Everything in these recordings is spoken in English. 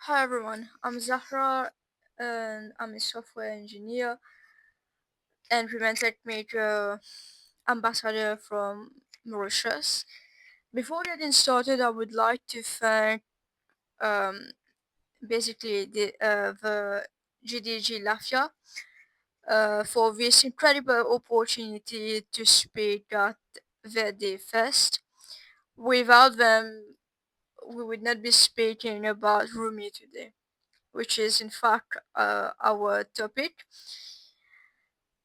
Hi everyone, I'm Zahra and I'm a software engineer and Tech major ambassador from Mauritius. Before getting started, I would like to thank um, basically the GDG Lafia for this incredible opportunity to speak at the Devfest. Without them, we would not be speaking about Rummy today, which is in fact our topic.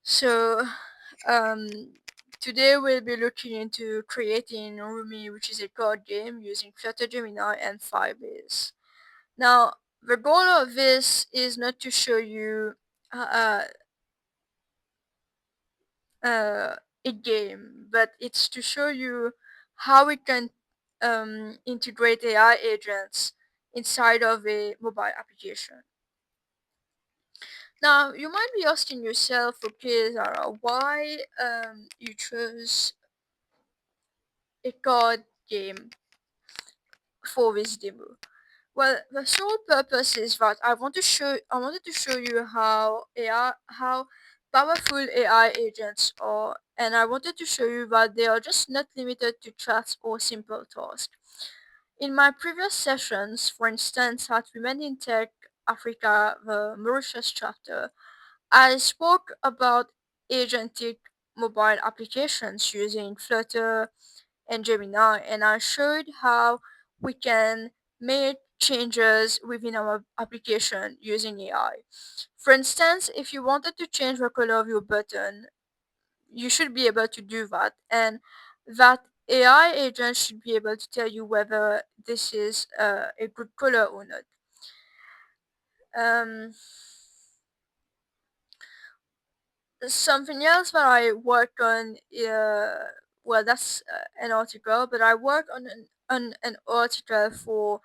So um, today we'll be looking into creating Rummy, which is a card game using Flutter, Gemini, and Firebase. Now, the goal of this is not to show you uh, a game, but it's to show you how we can integrate AI agents inside of a mobile application. Now, you might be asking yourself, okay, Zara, why you chose a card game for this demo? Well, the sole purpose is that I wanted to show you how powerful AI agents are, and I wanted to show you that they are just not limited to chats or simple tasks. In my previous sessions, for instance, at Women in Tech Africa, the Mauritius chapter, I spoke about agentic mobile applications using Flutter and Gemini, and I showed how we can make changes within our application using AI. For instance, if you wanted to change the color of your button, you should be able to do that, and that AI agent should be able to tell you whether this is a good color or not. Um, Something else that I work on, well, that's an article, but I work on an article for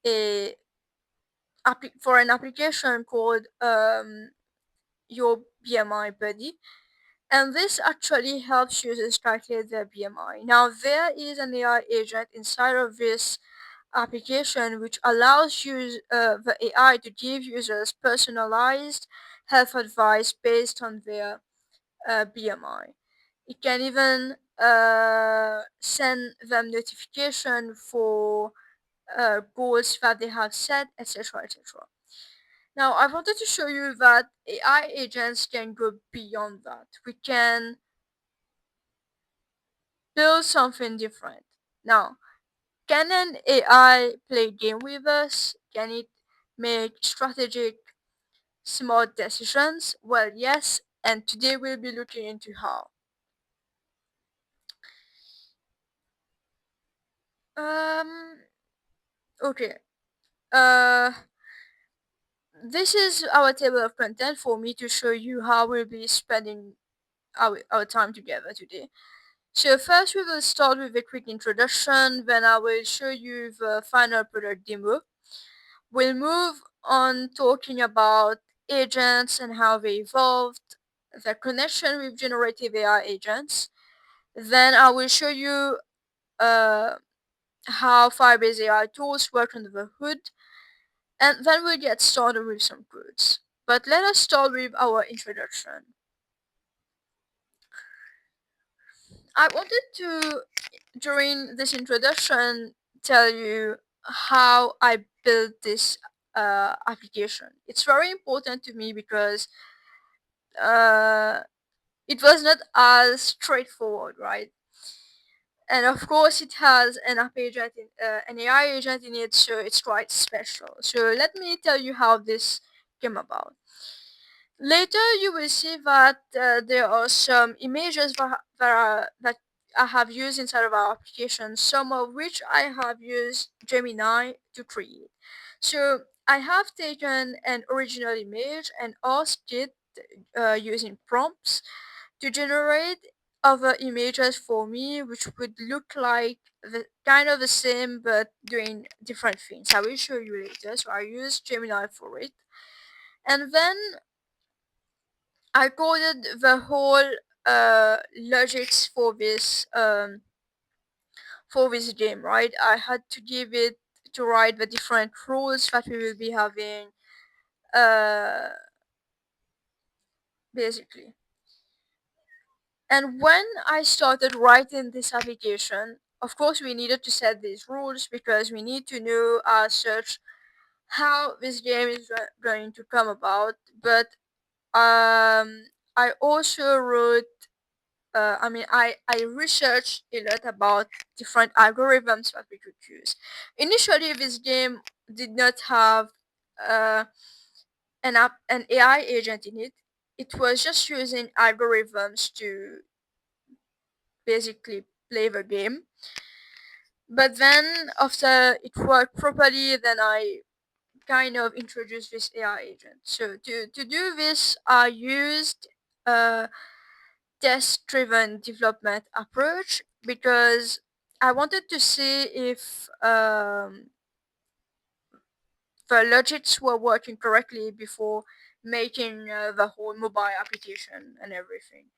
a for an application called Your BMI Buddy, and this actually helps users calculate their BMI. Now, there is an AI agent inside of this application which allows the AI to give users personalized health advice based on their BMI. It can even send them notification for goals that they have set, etc., etc. Now, I wanted to show you that AI agents can go beyond that. We can build something different. Now, can an AI play game with us? Can it make strategic, smart decisions? Well, yes, and today we'll be looking into how. Um, okay. Uh, this is our table of content for me to show you how we'll be spending our time together today. So first we will start with a quick introduction, then I will show you the final product demo. We'll move on talking about agents and how they evolved, the connection with generative AI agents. Then I will show you uh, how Firebase AI tools work under the hood, and then we'll get started with some codes. But let us start with our introduction. I wanted to, during this introduction, tell you how I built this application. It's very important to me because uh, it was not as straightforward, right? And of course, it has an an AI agent in it, so it's quite special. So let me tell you how this came about. Later, you will see that there are some images that I have used inside of our application, some of which I have used Gemini to create. So I have taken an original image and asked it using prompts to generate other images for me, which would look like the kind of the same but doing different things. I will show you later. So I use Gemini for it, and then I coded the whole logics for this game, right? I had to give it to write the different rules that we will be having, uh, basically. And when I started writing this application, of course, we needed to set these rules because we need to know as such how this game is going to come about. But I also wrote, I researched a lot about different algorithms that we could use. Initially, this game did not have uh, an AI agent in it. It was just using algorithms to basically play the game. But then after it worked properly, then I kind of introduced this AI agent. So to do this, I used a test-driven development approach because I wanted to see if the logics were working correctly before making the whole mobile application and everything.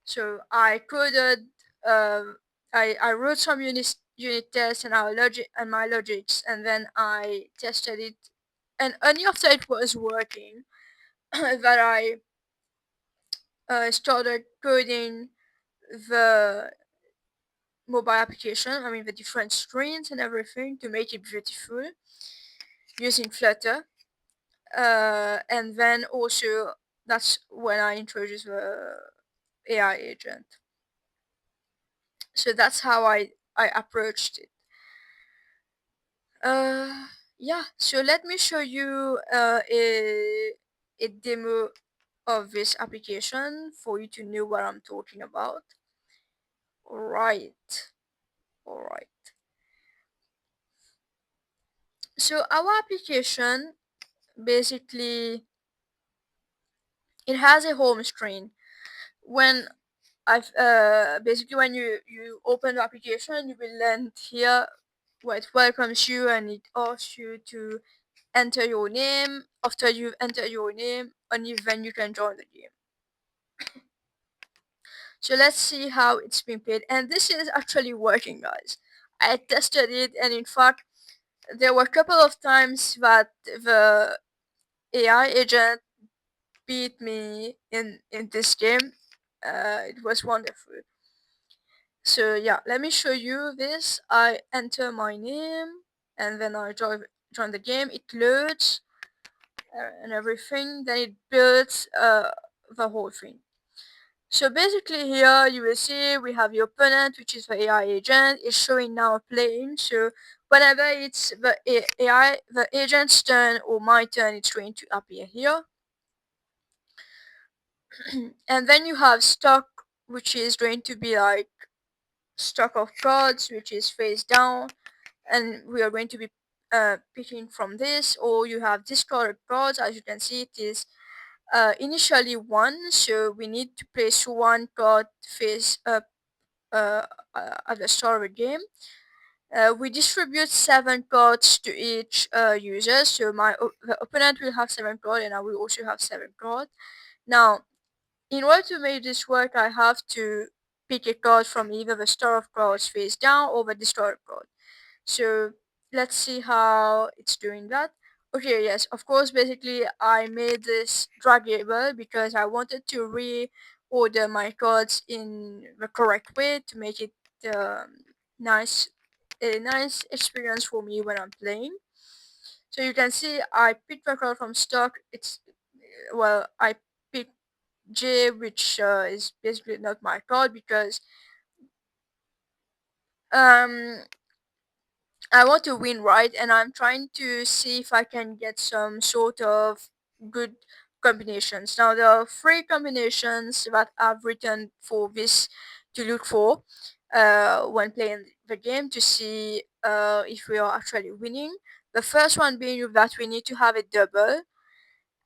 So I coded, I wrote some unit tests and our logic and my logics, and then I tested it. And only after it was working, that I started coding the mobile application. I mean the different screens and everything to make it beautiful using Flutter. And then also that's when I introduced the AI agent. So that's how I approached it. Uh, yeah. So let me show you a demo of this application for you to know what I'm talking about. Right. All right. So our application basically it has a home screen. When I've basically when you open the application, you will land here where it welcomes you and it asks you to enter your name. After you enter your name, only then you can join the game. So let's see how it's been played. And this is actually working, guys. I tested it, and in fact, there were a couple of times that the AI agent beat me in this game. It was wonderful. So yeah, let me show you this. I enter my name, and then I join the game. It loads and everything. Then it builds the whole thing. So basically here you will see we have the opponent, which is the AI agent, is showing now playing. So whenever it's the AI, the agent's turn or my turn, it's going to appear here. And then you have stock, which is going to be like stock of cards, which is face down, and we are going to be picking from this. Or you have discarded cards. As you can see, it is initially one, so we need to place one card face up at the start of the game. We distribute 7 cards to each user, so the opponent will have 7 cards and I will also have 7 cards. Now, in order to make this work, I have to pick a card from either the star of cards face down or the discard card. So let's see how it's doing that. Okay, yes, of course, basically I made this draggable because I wanted to reorder my cards in the correct way to make it nice, a nice experience for me when I'm playing. So you can see I picked the card from stock. I picked J, which is basically not my card because um I want to win, right? And I'm trying to see if I can get some sort of good combinations. Now, there are 3 combinations that I've written for this to look for when playing the game to see if we are actually winning. The first one being that we need to have a double.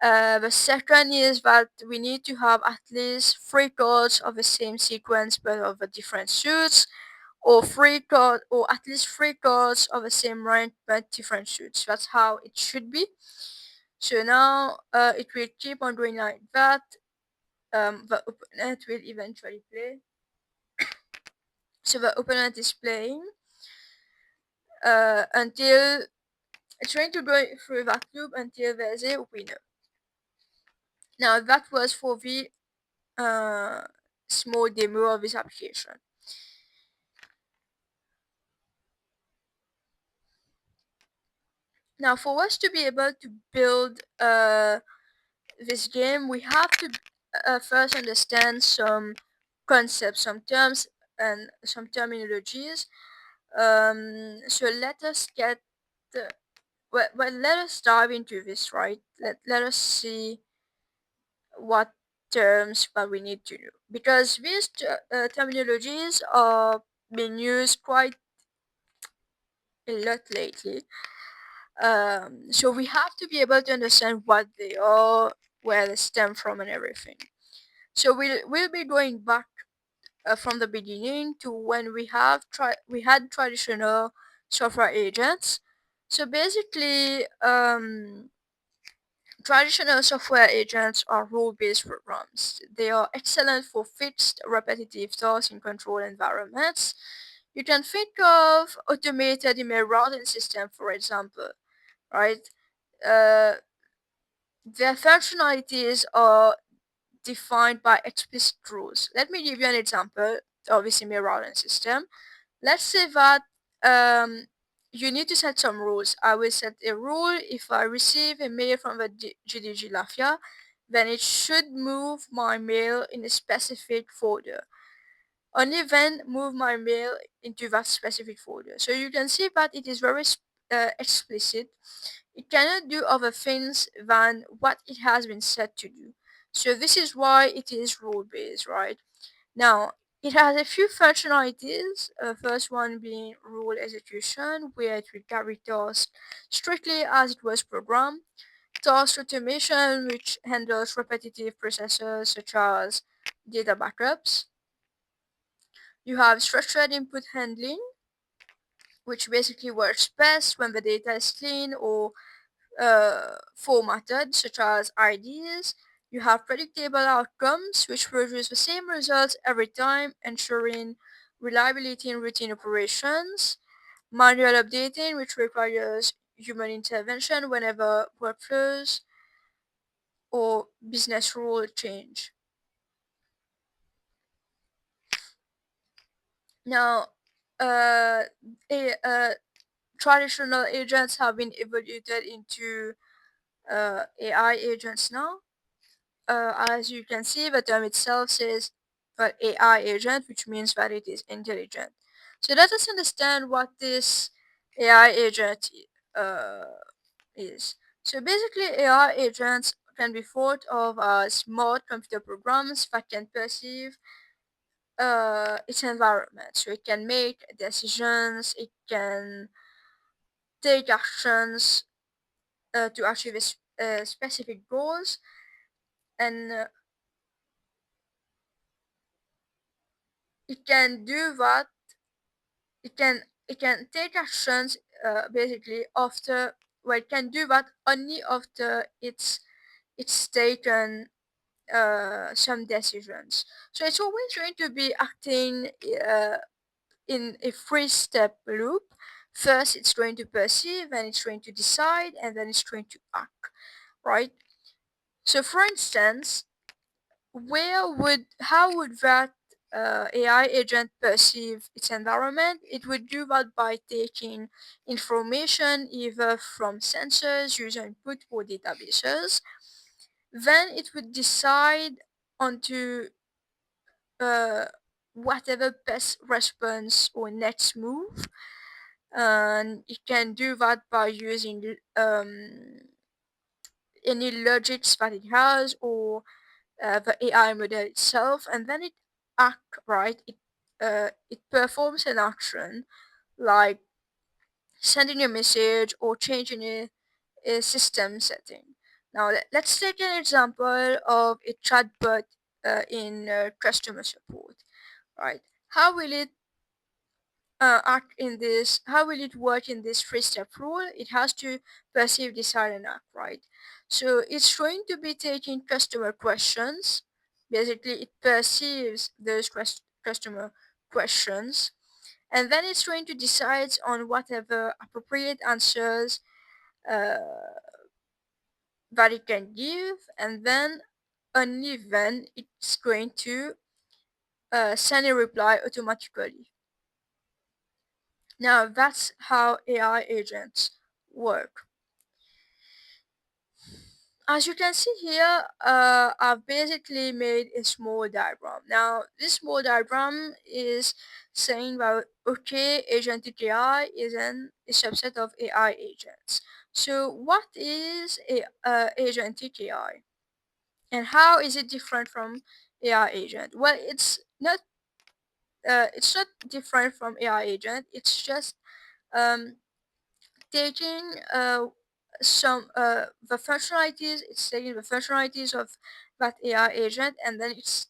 The second is that we need to have at least 3 cards of the same sequence but of a different suits, or 3 cards, or at least 3 cards of the same rank but different suits. That's how it should be. So now it will keep on doing like that. The opponent will eventually play. So the opponent is playing until It's going to go through that loop until there's a winner. Now that was for the small demo of this application. Now for us to be able to build this game, we have to first understand some concepts, some terms, and some terminologies. So let us get let us dive into this, right? Let us see what terms that we need to do, because these terminologies are being used quite a lot lately. So we have to be able to understand what they are, where they stem from, and everything. So we'll be going back from the beginning to when we had traditional software agents. So basically, traditional software agents are rule-based programs. They are excellent for fixed, repetitive tasks in controlled environments. You can think of automated email routing system, for example, right? Uh, their functionalities are defined by explicit rules. Let me give you an example of this email routing system. Let's say that you need to set some rules. I will set a rule: if I receive a mail from the GDG Lafia, then it should move my mail in a specific folder. Only then move my mail into that specific folder. So you can see that it is very explicit. It cannot do other things than what it has been set to do. So this is why it is rule based, right? Now, it has a few functionalities. First one being rule execution, where it will carry tasks strictly as it was programmed. Task automation, which handles repetitive processes such as data backups. You have structured input handling, which basically works best when the data is clean or formatted, such as IDs. You have predictable outcomes, which produce the same results every time, ensuring reliability in routine operations. Manual updating, which requires human intervention whenever workflows or business rule change. Now, uh, traditional agents have been evolved into AI agents now. As you can see, the term itself says AI agent, which means that it is intelligent. So let us understand what this AI agent uh, is. So basically, AI agents can be thought of as smart computer programs that can perceive its environment. So it can make decisions, it can take actions to achieve specific goals, and it can do that. It can take actions basically after. Well, it can do that only after it's taken some decisions. So it's always going to be acting in a three-step loop. First, it's going to perceive, then it's going to decide, and then it's going to act, right? So, for instance, how would that AI agent perceive its environment? It would do that by taking information either from sensors, user input, or databases. Then it would decide onto uh, whatever best response or next move, and it can do that by using any logics that it has, or the AI model itself, and then it act right. It performs an action like sending a message or changing a system setting. Now let's take an example of a chatbot in customer support. Right? How will it act in this? How will it work in this three-step rule? It has to perceive, decide, and act, right? So it's going to be taking customer questions. Basically, it perceives those customer questions, and then it's going to decide on whatever appropriate answers that it can give, and then only then it's going to send a reply automatically. Now that's how AI agents work. As you can see here, I've basically made a small diagram. Now this small diagram is saying that okay, agentic AI is a subset of AI agents. So what is a agentic AI, and how is it different from AI agent? Well, it's not different from AI agent. It's just um, taking some the functionalities. It's taking the functionalities of that AI agent, and then it's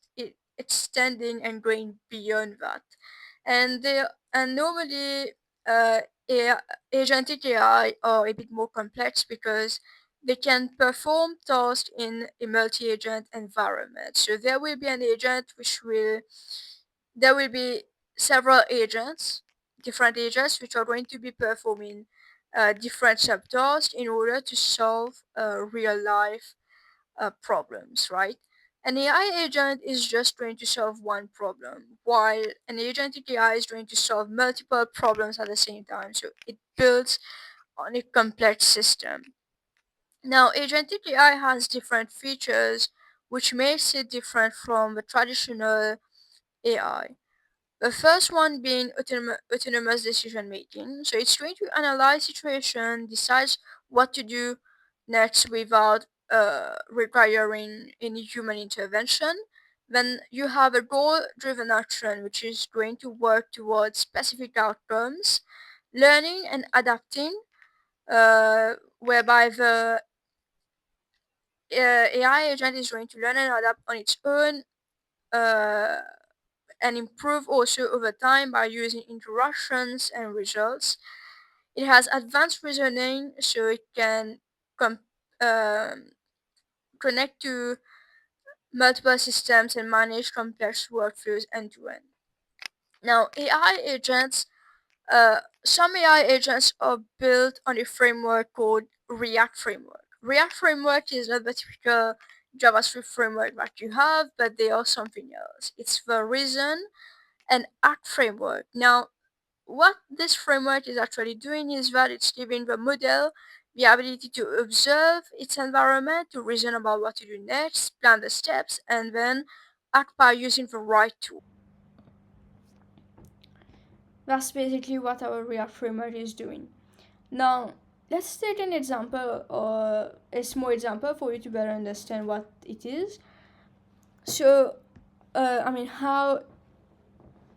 extending and going beyond that. And normally AI, agentic AI are a bit more complex because they can perform tasks in a multi-agent environment. So there will be several agents, different agents, which are going to be performing different subtasks in order to solve real life problems, right? An AI agent is just going to solve one problem, while an agentic AI is going to solve multiple problems at the same time. So it builds on a complex system. Now, agentic AI has different features, which makes it different from the traditional AI. The first one being autonomous decision making. So it's going to analyze situation, decides what to do next without requiring any human intervention. Then you have a goal driven action, which is going to work towards specific outcomes, learning and adapting, whereby the AI agent is going to learn and adapt on its own. Uh, and improve also over time by using interactions and results. It has advanced reasoning, so it can com- um, connect to multiple systems and manage complex workflows end to end. Now, some AI agents are built on a framework called React Framework. React Framework is not the typical JavaScript framework that you have, but they are something else. It's the Reason and Act framework. Now, what this framework is actually doing is that it's giving the model the ability to observe its environment, to reason about what to do next, plan the steps, and then act by using the right tool. That's basically what our React framework is doing. Now, let's take an example or a small example for you to better understand what it is. So, how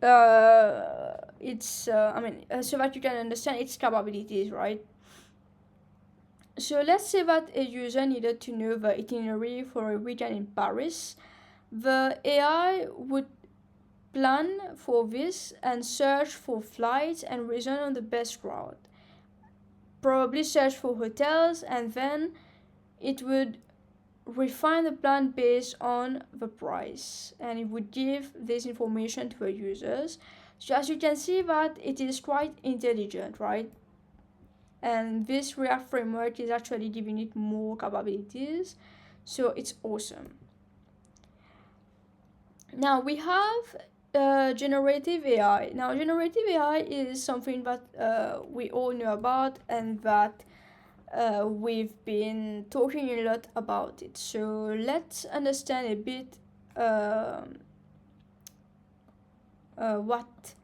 so that you can understand its capabilities, right? So let's say that a user needed to know the itinerary for a weekend in Paris. The AI would plan for this and search for flights and reason on the best route. Probably search for hotels, and then it would refine the plan based on the price, and it would give this information to the users. So as you can see that it is quite intelligent, right? And this React framework is actually giving it more capabilities, so it's awesome. Now we have generative AI. Now generative AI is something that we all know about, and that we've been talking a lot about it. So let's understand a bit what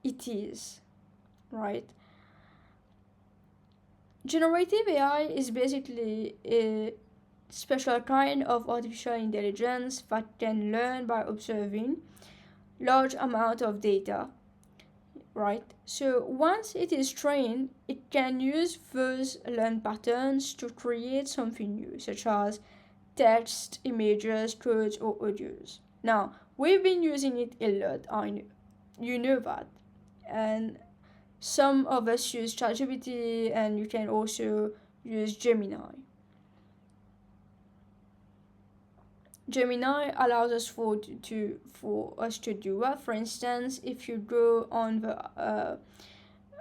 it is, right? Generative AI is basically a special kind of artificial intelligence that can learn by observing large amount of data, right? So once it is trained, it can use those learned patterns to create something new, such as text, images, codes, or audios. Now, we've been using it a lot, I know. You know that. And some of us use ChatGPT, and you can also use Gemini. Gemini allows us for us to do that. For instance, if you go on the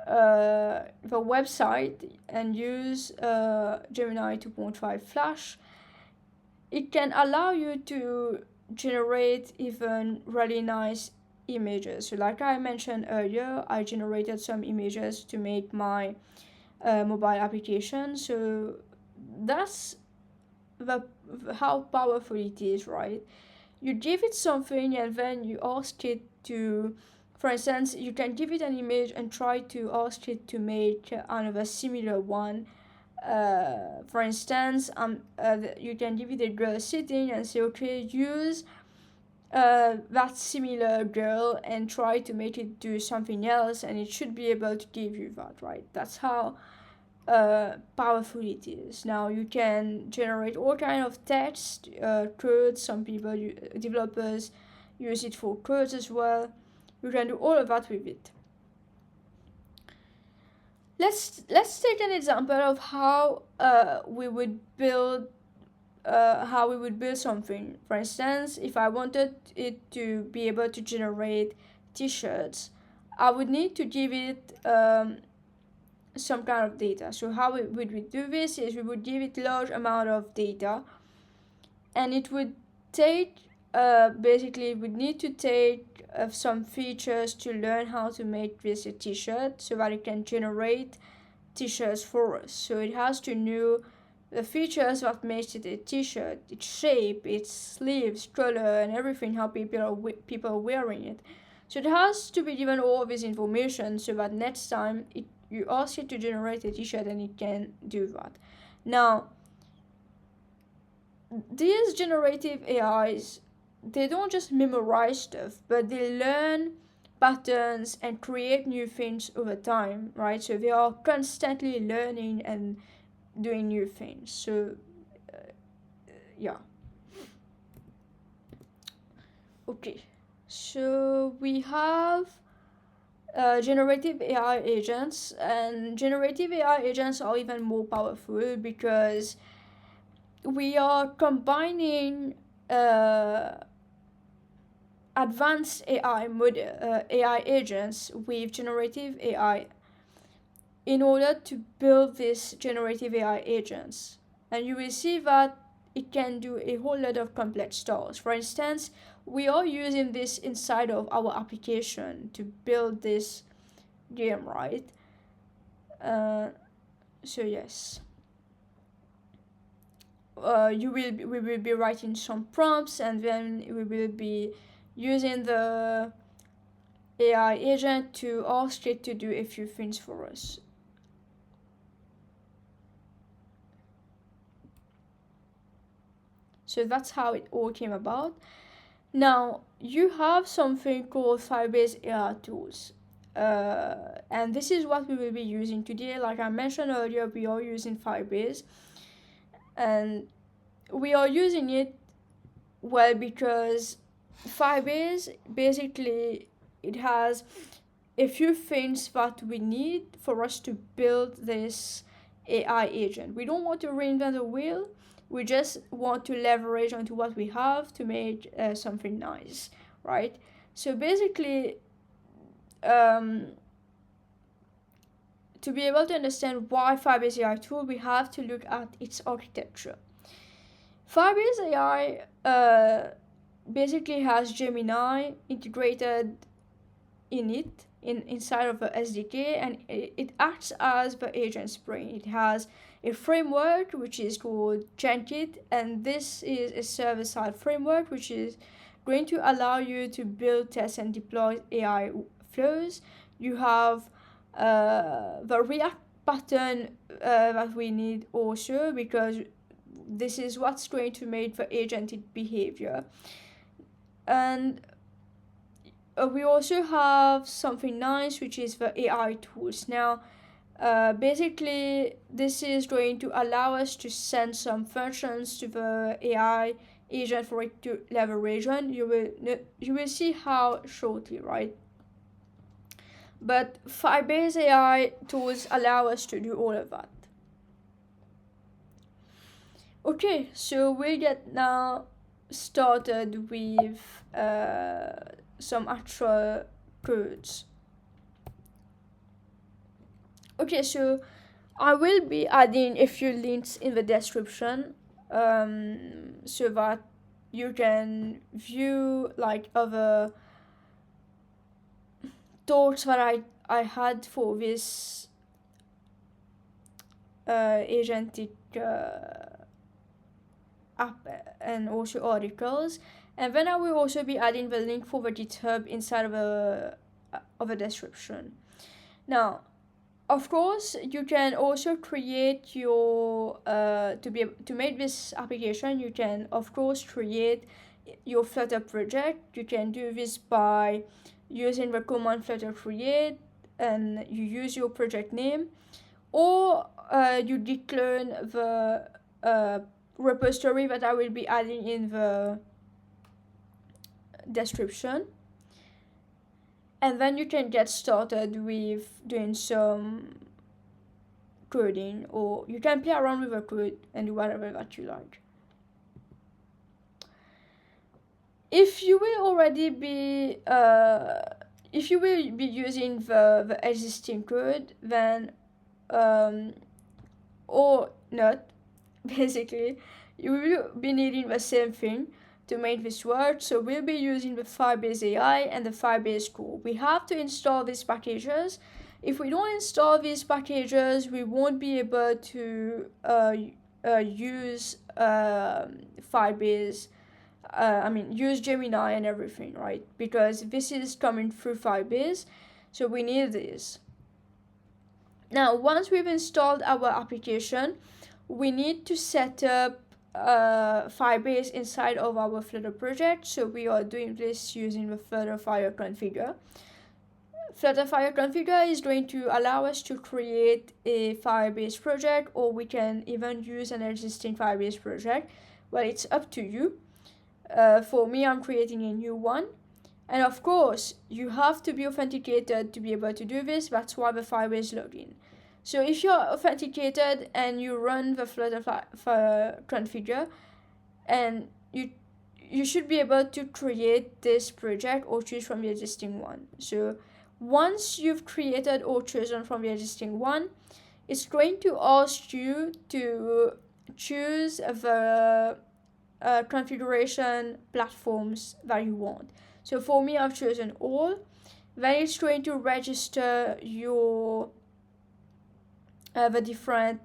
the website and use Gemini 2.5 Flash, it can allow you to generate even really nice images. So like I mentioned earlier, I generated some images to make my mobile application. So that's the how powerful it is, right? You give it something and then you ask it to, for instance, you can give it an image and try to ask it to make another similar one. For instance, you can give it a girl sitting and say, okay, use that similar girl and try to make it do something else, and it should be able to give you that, right? That's how powerful it is. Now you can generate all kind of text, code. Some people, developers, use it for codes as well. You can do all of that with it. Let's take an example of how we would build something. For instance, if I wanted it to be able to generate t-shirts, I would need to give it some kind of data. So how would we do this is we would give it large amount of data, and it would take basically would need to take some features to learn how to make this a t-shirt so that it can generate t-shirts for us. So it has to know the features that makes it a t-shirt, its shape, its sleeves, color, and everything, how people are wearing it. So it has to be given all of this information so that next time you ask it to generate a t-shirt and it can do that. Now, these generative AIs, they don't just memorize stuff, but they learn patterns and create new things over time, right? So they are constantly learning and doing new things. So yeah. Okay, so we have generative AI agents, and generative AI agents are even more powerful because we are combining advanced AI agents with generative AI in order to build these generative AI agents. And you will see that it can do a whole lot of complex tasks. For instance, we are using this inside of our application to build this game, right? So yes. We will be writing some prompts, and then we will be using the AI agent to ask it to do a few things for us. So that's how it all came about. Now, you have something called Firebase AI tools. And this is what we will be using today. Like I mentioned earlier, we are using Firebase. And we are using it well because Firebase, basically, it has a few things that we need for us to build this AI agent. We don't want to reinvent the wheel. We just want to leverage onto what we have to make something nice, right? So basically, to be able to understand why Firebase AI tool, we have to look at its architecture. Firebase AI basically has Gemini integrated in it, inside of the SDK, and it acts as the agent spring. It has a framework which is called GenKit, and this is a server-side framework which is going to allow you to build, test, and deploy AI flows. You have the React pattern that we need also, because this is what's going to make the agentic behavior. And we also have something nice, which is the AI tools. Now, basically, this is going to allow us to send some functions to the AI agent for it to leverage on. You will see how shortly, right? But Firebase AI tools allow us to do all of that. Okay, so we'll get now started with some actual codes. Okay, so I will be adding a few links in the description, so that you can view like other thoughts that I had for this agentic app, and also articles. And then I will also be adding the link for the GitHub inside of the description. Now, of course, you can also create your to make this application. You can of course create your Flutter project. You can do this by using the command Flutter create, and you use your project name, or you declare the repository that I will be adding in the description, and then you can get started with doing some coding, or you can play around with the code and do whatever that you like. If you will already be if you will be using the existing code, then or not, basically you will be needing the same thing to make this work. So we'll be using the Firebase AI and the Firebase core. We have to install these packages. If we don't install these packages, we won't be able to use Firebase. Use Gemini and everything, right? Because this is coming through Firebase, so we need this. Now, once we've installed our application, we need to set up Firebase inside of our Flutter project. So we are doing this using the Flutter Fire configure. Flutter Fire configure is going to allow us to create a Firebase project, or we can even use an existing Firebase project. Well, it's up to you. For me, I'm creating a new one. And of course, you have to be authenticated to be able to do this. That's why the Firebase login. So if you're authenticated and you run the Flutter configure, and you should be able to create this project or choose from the existing one. So once you've created or chosen from the existing one, it's going to ask you to choose the configuration platforms that you want. So for me, I've chosen all. Then it's going to register your the different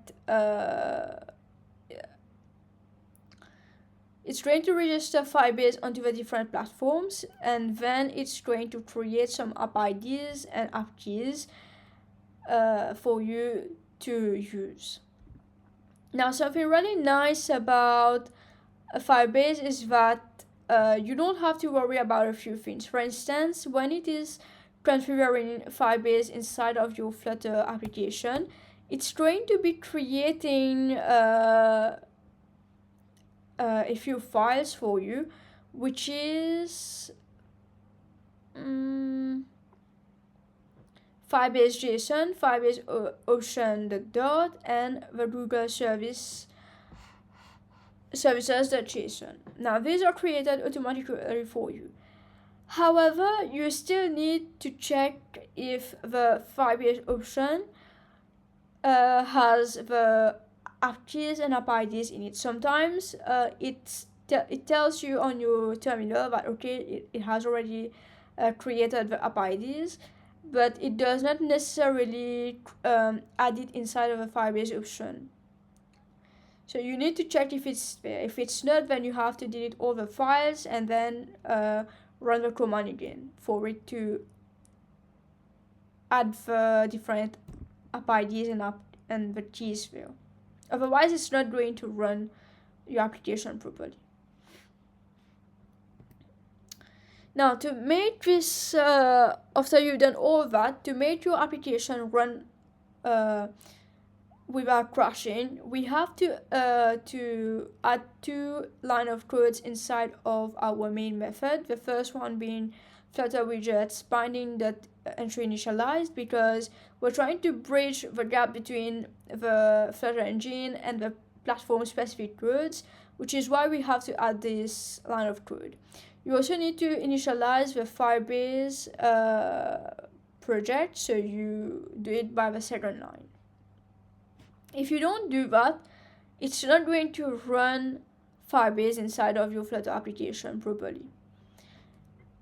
it's going to register Firebase onto the different platforms, and then it's going to create some app IDs and app keys for you to use. Now, something really nice about Firebase is that you don't have to worry about a few things. For instance, when it is configuring Firebase inside of your Flutter application, it's going to be creating a few files for you, which is Firebase JSON, Firebase Ocean dot, and the Google services.json. Now, these are created automatically for you. However, you still need to check if the Firebase option has the app keys and app IDs in it. Sometimes it tells you on your terminal that okay, it has already created the app IDs, but it does not necessarily add it inside of the Firebase option. So you need to check if it's there. If it's not, then you have to delete all the files and then run the command again for it to add the different app IDs and the keys there. Otherwise, it's not going to run your application properly. Now, to make this, after you've done all that, to make your application run without crashing, we have to add 2 lines of codes inside of our main method. The first one being Flutter widgets binding.entry initialized, because we're trying to bridge the gap between the Flutter engine and the platform specific codes, which is why we have to add this line of code. You also need to initialize the Firebase project, so you do it by the second line. If you don't do that, it's not going to run Firebase inside of your Flutter application properly.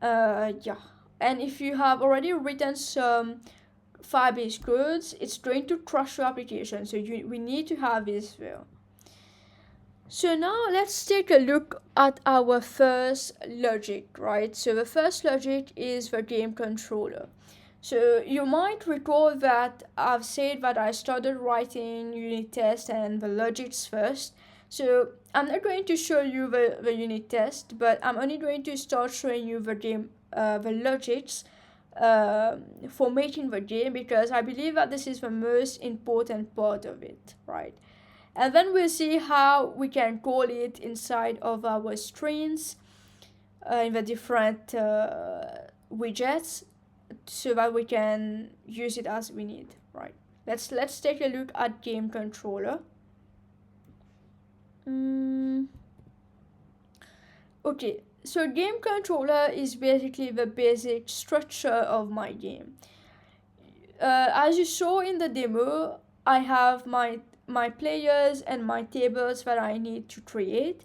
Yeah, and if you have already written some Firebase codes, it's going to crash your application, so we need to have this there. So now let's take a look at our first logic, right? So the first logic is the game controller. So you might recall that I've said that I started writing unit test and the logics first. So I'm not going to show you the unit test, but I'm only going to start showing you the game, the logics for making the game, because I believe that this is the most important part of it, right? And then we'll see how we can call it inside of our strings in the different widgets, so that we can use it as we need, right? Let's take a look at game controller. Okay, so game controller is basically the basic structure of my game. As you saw in the demo, I have my players and my tables that I need to create.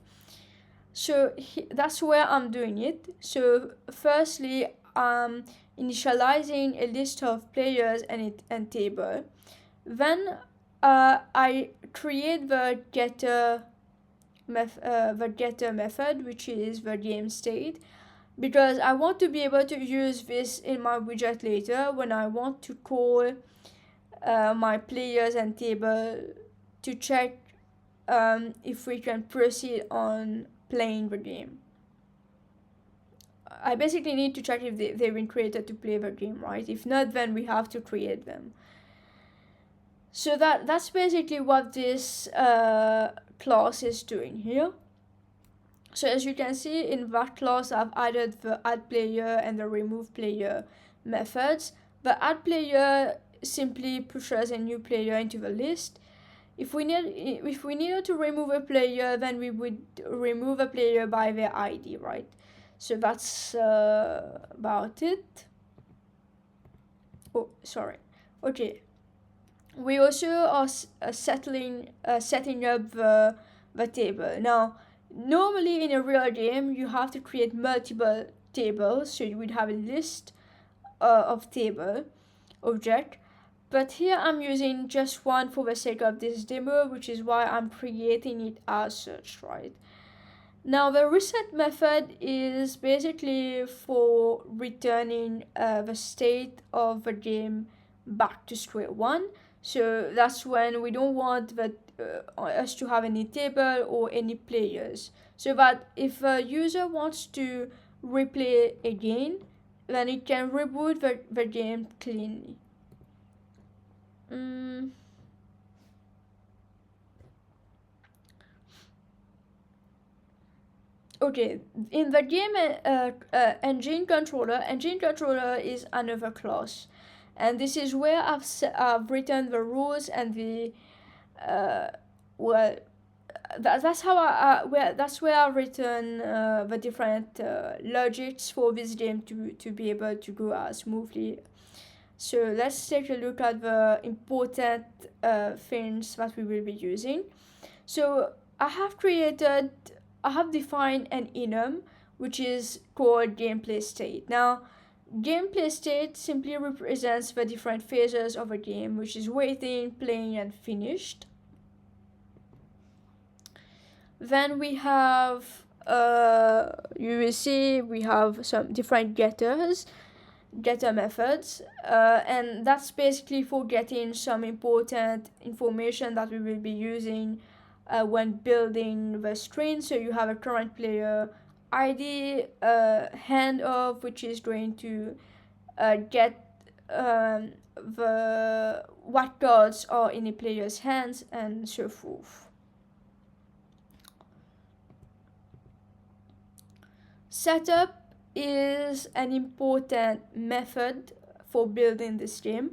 So that's where I'm doing it. So firstly, I'm initializing a list of players and table. Then I create the getter method, which is the game state, because I want to be able to use this in my widget later when I want to call my players and table to check if we can proceed on playing the game. I basically need to check if they've been created to play the game, right? If not, then we have to create them. So that's basically what this class is doing here. So as you can see, in that class I've added the add player and the remove player methods. The add player simply pushes a new player into the list. If we needed to remove a player, then we would remove a player by their ID, right? So that's about it. Oh, sorry. Okay. We also are setting up the table. Now, normally in a real game, you have to create multiple tables, so you would have a list of table object. But here I'm using just one for the sake of this demo, which is why I'm creating it as such, right? Now the reset method is basically for returning the state of the game back to square one. So that's when we don't want us to have any table or any players. So that if a user wants to replay again, then it can reboot the game cleanly. Okay, in the game engine controller is another class, and this is where I've written the rules and the that's where I've written the different logics for this game to be able to go smoothly. So let's take a look at the important things that we will be using. So I have defined an enum, which is called gameplay state. Now, gameplay state simply represents the different phases of a game, which is waiting, playing, and finished. Then we have, you will see we have some different getter methods, and that's basically for getting some important information that we will be using when building the screen. So you have a current player ID, hand of, which is going to get what cards are in a player's hands, and so forth. Setup is an important method for building this game.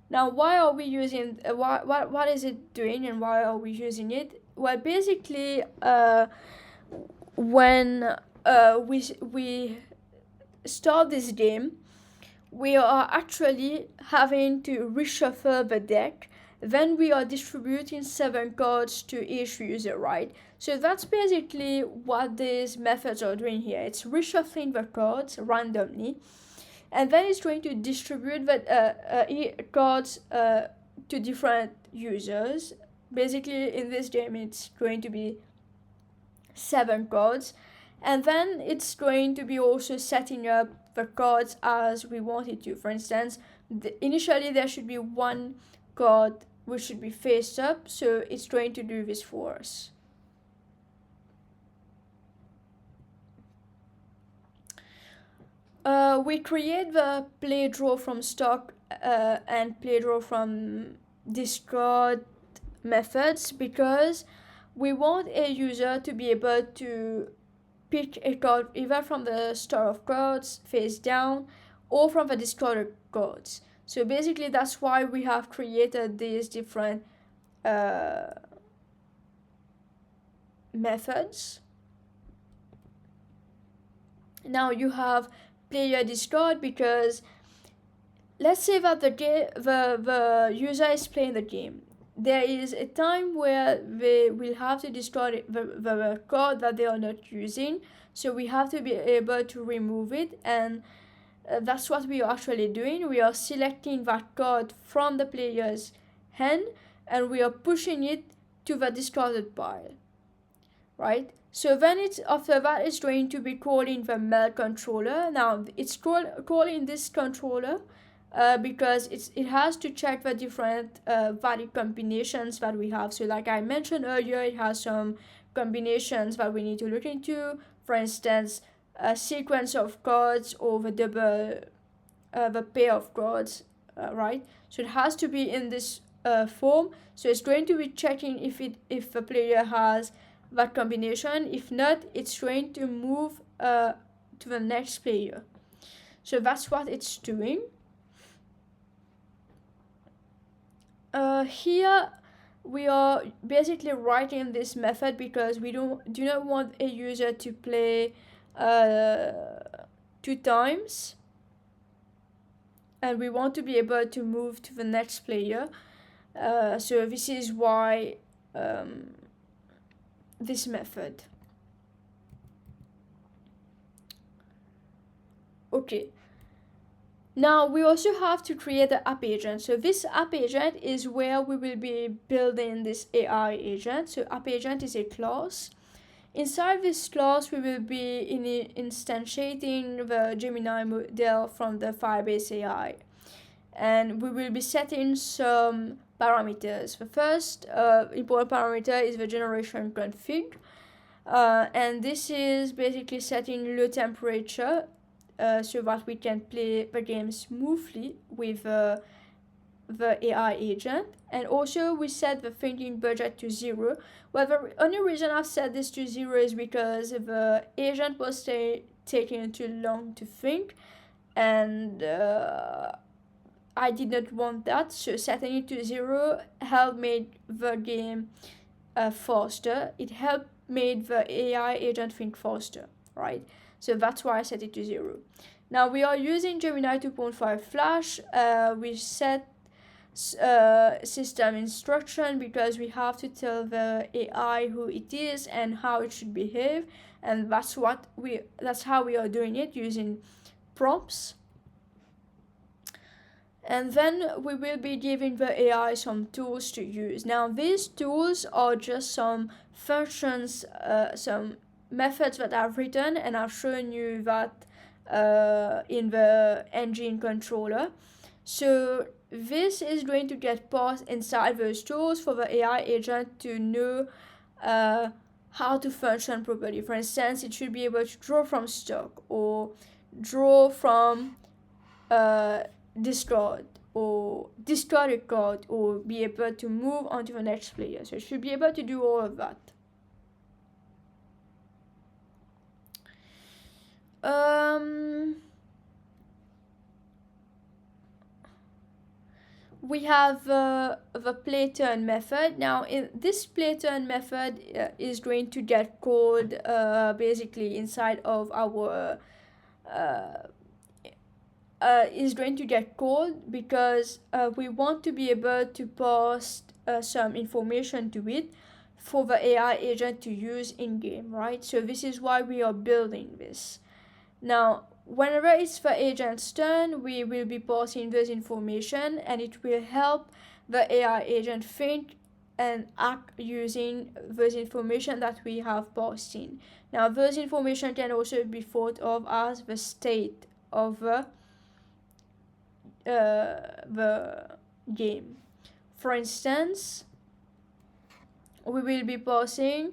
Now, why are we using what is it doing, and why are we using it? Well, basically, when we start this game, we are actually having to reshuffle the deck. Then we are distributing 7 cards to each user, right? So that's basically what these methods are doing here. It's reshuffling the cards randomly, and then it's going to distribute the cards to different users. Basically, in this game, it's going to be 7 cards, and then it's going to be also setting up the cards as we want it to. For instance, initially there should be one card which should be face up, so it's going to do this for us. We create the play draw from stock and play draw from discard methods because we want a user to be able to pick a card either from the store of cards face down or from the discarded cards. So basically that's why we have created these different methods. Now you have player discard because let's say that the user is playing the game. There is a time where they will have to discard the card that they are not using, so we have to be able to remove it, and that's what we are actually doing. We are selecting that card from the player's hand and we are pushing it to the discarded pile, right? So then after that it's going to be calling the mail controller. Now it's calling this controller because it has to check the different value combinations that we have. So like I mentioned earlier, it has some combinations that we need to look into. For instance, a sequence of cards or the pair of cards, right? So it has to be in this form. So it's going to be checking if the player has that combination. If not, it's going to move to the next player. So that's what it's doing. Here we are basically writing this method because we do not want a user to play 2 times, and we want to be able to move to the next player. So this is why this method. Okay. Now we also have to create an app agent. So this app agent is where we will be building this AI agent. So app agent is a class. Inside this class, we will be instantiating the Gemini model from the Firebase AI. And we will be setting some parameters. The first important parameter is the generation config. And this is basically setting low temperature so that we can play the game smoothly with the AI agent. And also we set the thinking budget to 0. Well, the only reason I've set this to 0 is because the agent was taking too long to think, and I did not want that, so setting it to 0 helped make the game faster. It helped make the AI agent think faster, right? So that's why I set it to 0. Now we are using Gemini 2.5 Flash. We set system instruction because we have to tell the AI who it is and how it should behave, and that's how we are doing it, using prompts. And then we will be giving the AI some tools to use. Now these tools are just some functions, some methods that I've written, and I've shown you that in the engine controller. So this is going to get passed inside those tools for the AI agent to know how to function properly. For instance, it should be able to draw from stock, or draw from discard, or discard a card, or be able to move on to the next player. So it should be able to do all of that. We have the play turn method. Now in this play turn method is going to get called basically inside of our is going to get called because we want to be able to post some information to it for the AI agent to use in game, right? So this is why we are building this. Now, whenever it's the agent's turn, we will be passing this information, and it will help the AI agent think and act using those information that we have passed in. Now, those information can also be thought of as the state of the game. For instance, we will be passing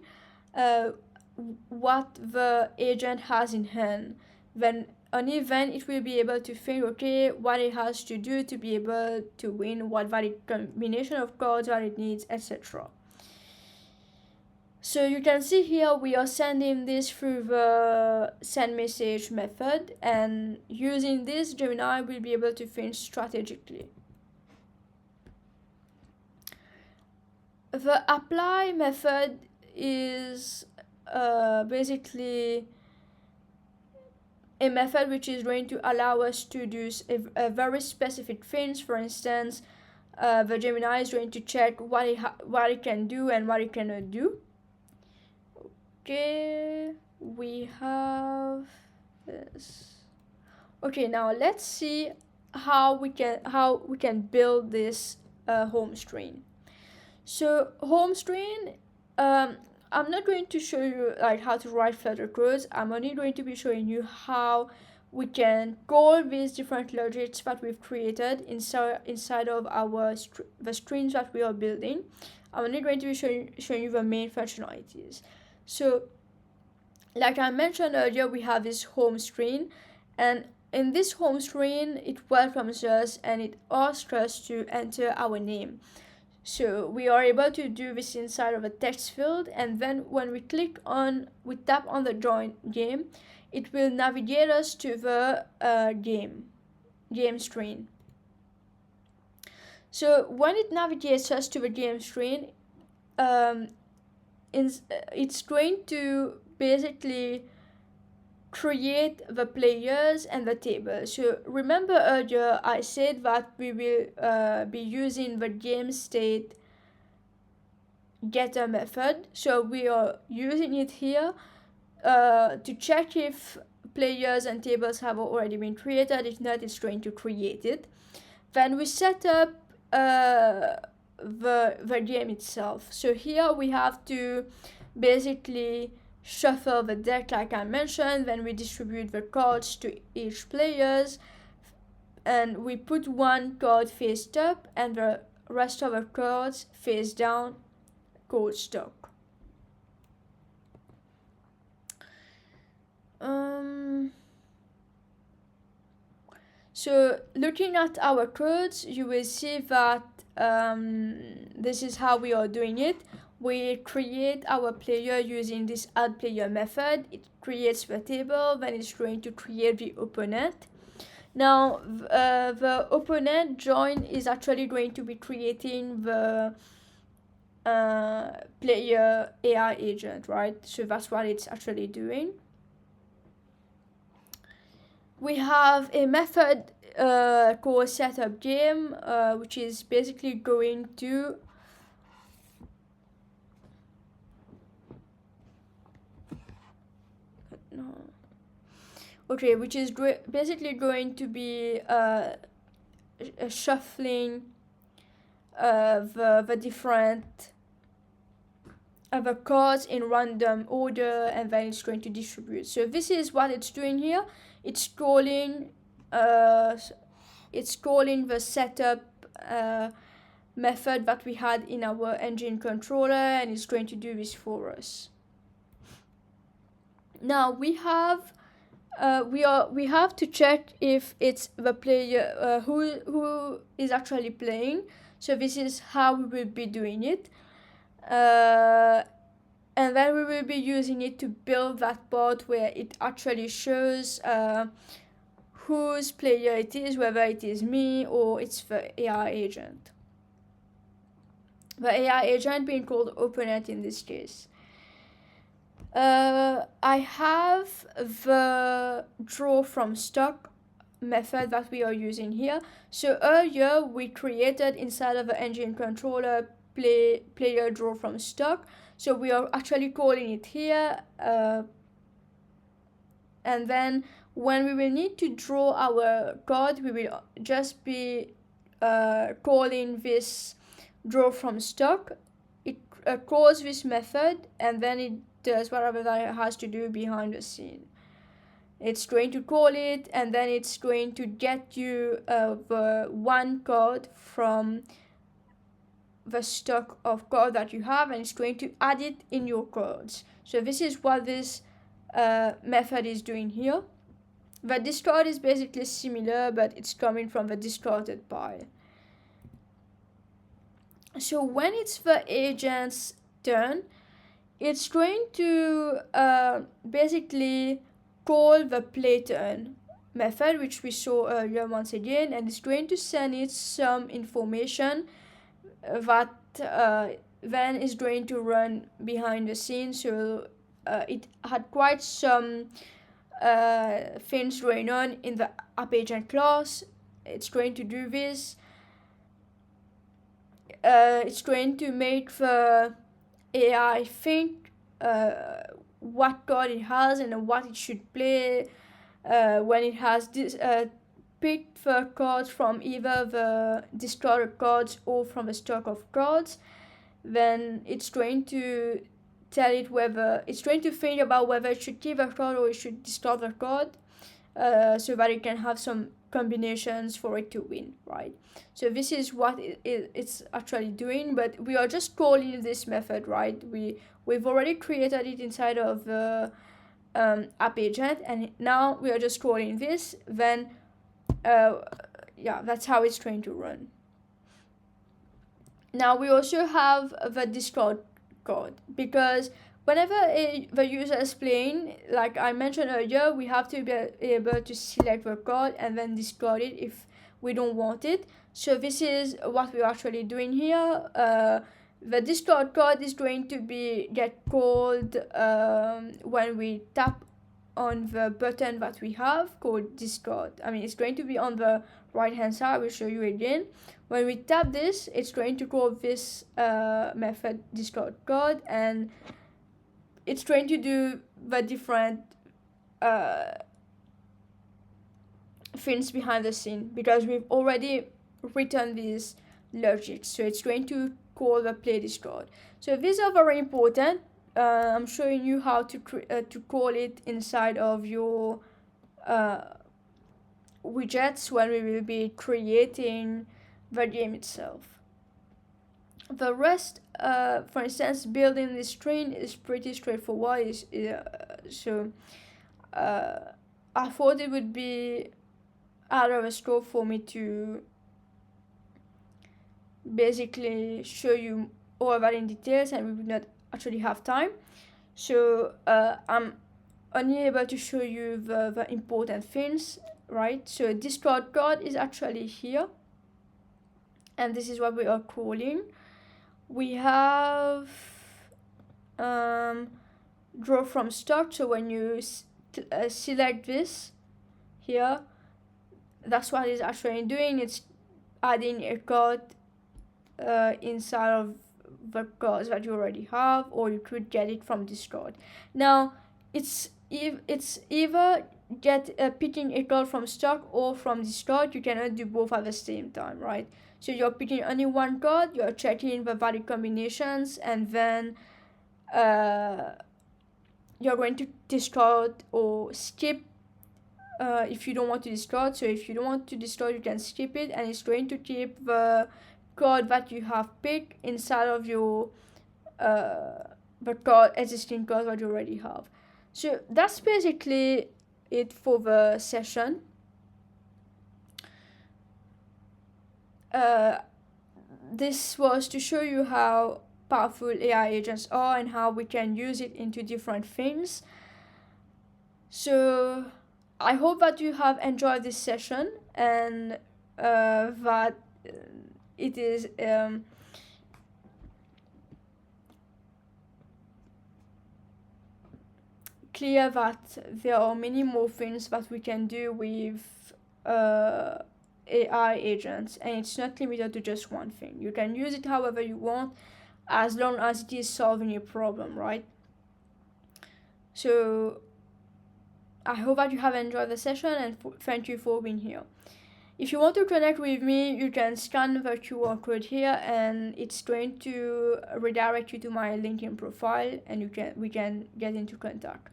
what the agent has in hand. Then only then it will be able to think, okay, what it has to do to be able to win, what valid combination of cards that it needs, etc. So you can see here we are sending this through the send message method, and using this, Gemini will be able to think strategically. The apply method is basically a method which is going to allow us to do a very specific things. For instance, the Gemini is going to check what it can do and what it cannot do. Okay, we have this. Okay, now let's see how we can build this home screen. So home screen, I'm not going to show you like how to write Flutter codes. I'm only going to be showing you how we can call these different logics that we've created inside of the screens that we are building. I'm only going to be showing you the main functionalities. So, like I mentioned earlier, we have this home screen, and in this home screen, it welcomes us and it asks us to enter our name. So we are able to do this inside of a text field, and then when we tap on the join game, it will navigate us to the game screen. So when it navigates us to the game screen, it's going to basically create the players and the table. So remember earlier I said that we will be using the game state getter method. So we are using it here to check if players and tables have already been created. If not, it's going to create it. Then we set up the game itself. So here we have to basically shuffle the deck like I mentioned, then we distribute the cards to each players, and we put one card face up and the rest of the cards face down, called stock. So looking at our codes, you will see that this is how we are doing it. We create our player using this add player method. It creates the table, then it's going to create the opponent. Now the opponent join is actually going to be creating the player AI agent, right? So that's what it's actually doing. We have a method called setup game, which is basically going to which is basically going to be shuffling the different the cards in random order, and then it's going to distribute. So this is what it's doing here. It's calling the setup method that we had in our engine controller, and it's going to do this for us. Now we have to check if it's the player who is actually playing. So this is how we will be doing it, and then we will be using it to build that part where it actually shows whose player it is, whether it is me or it's the AI agent. The AI agent being called opponent in this case. I have the draw from stock method that we are using here. So earlier we created inside of the engine controller player draw from stock. So we are actually calling it here, and then when we will need to draw our code, we will just be calling this draw from stock. It calls this method, and then it does whatever that it has to do behind the scene. It's going to call it, and then it's going to get you the one code from the stock of code that you have, and it's going to add it in your codes. So this is what this method is doing here. The distort is basically similar, but it's coming from the distorted pile. So when it's the agent's turn, it's going to basically call the playTurn method, which we saw earlier once again, and it's going to send it some information that then is going to run behind the scenes. So it had quite some things going on in the app agent class. It's going to do this. It's going to make the AI think what code it has and what it should play when it has this picked the codes from either the distorted codes or from the stock of codes. Then it's going to tell it whether it's going to think about whether it should keep the code or it should distort the code, so that it can have some combinations for it to win, right? So this is what it's actually doing, but we are just calling this method, right? We've already created it inside of the app agent, and now we are just calling this. Then yeah, that's how it's trying to run. Now we also have the distort code, because whenever the user is playing, like I mentioned earlier, we have to be able to select the code and then distort it if we don't want it. So this is what we're actually doing here. The distort code is going to get called when we tap on the button that we have called distort. I mean, it's going to be on the right hand side. I will show you again. When we tap this, it's going to call this method distort code, and it's going to do the different things behind the scene, because we've already written this logic. So it's going to call the play distort. So these are very important. I'm showing you how to call it inside of your widgets when we will be creating the game itself. The rest, for instance, building this screen is pretty straightforward. So I thought it would be out of a scope for me to basically show you all of that in details, and we would not actually have time. So I'm only able to show you the important things, right? So distort code is actually here, and this is what we are calling. We have draw from stock. So when you select this here, that's what it's actually doing. It's adding a code inside of the codes that you already have, or you could get it from distort. Now it's either picking a code from stock or from distort. You cannot do both at the same time, right? So you're picking only one code, you're checking the value combinations, and then you're going to distort or skip if you don't want to distort. So if you don't want to distort, you can skip it, and it's going to keep the code that you have picked inside of your the existing code that you already have. So that's basically it for the session. This was to show you how powerful AI agents are and how we can use it into different things. So I hope that you have enjoyed this session, and that it is clear that there are many more things that we can do with AI agents, and it's not limited to just one thing. You can use it however you want, as long as it is solving your problem, right? So I hope that you have enjoyed the session, and thank you for being here. If you want to connect with me, you can scan the QR code here, and it's going to redirect you to my LinkedIn profile, and we can get into contact.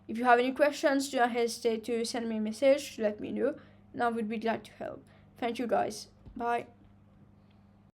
If you have any questions, do not hesitate to send me a message to let me know, and I would be glad to help. Thank you guys. Bye.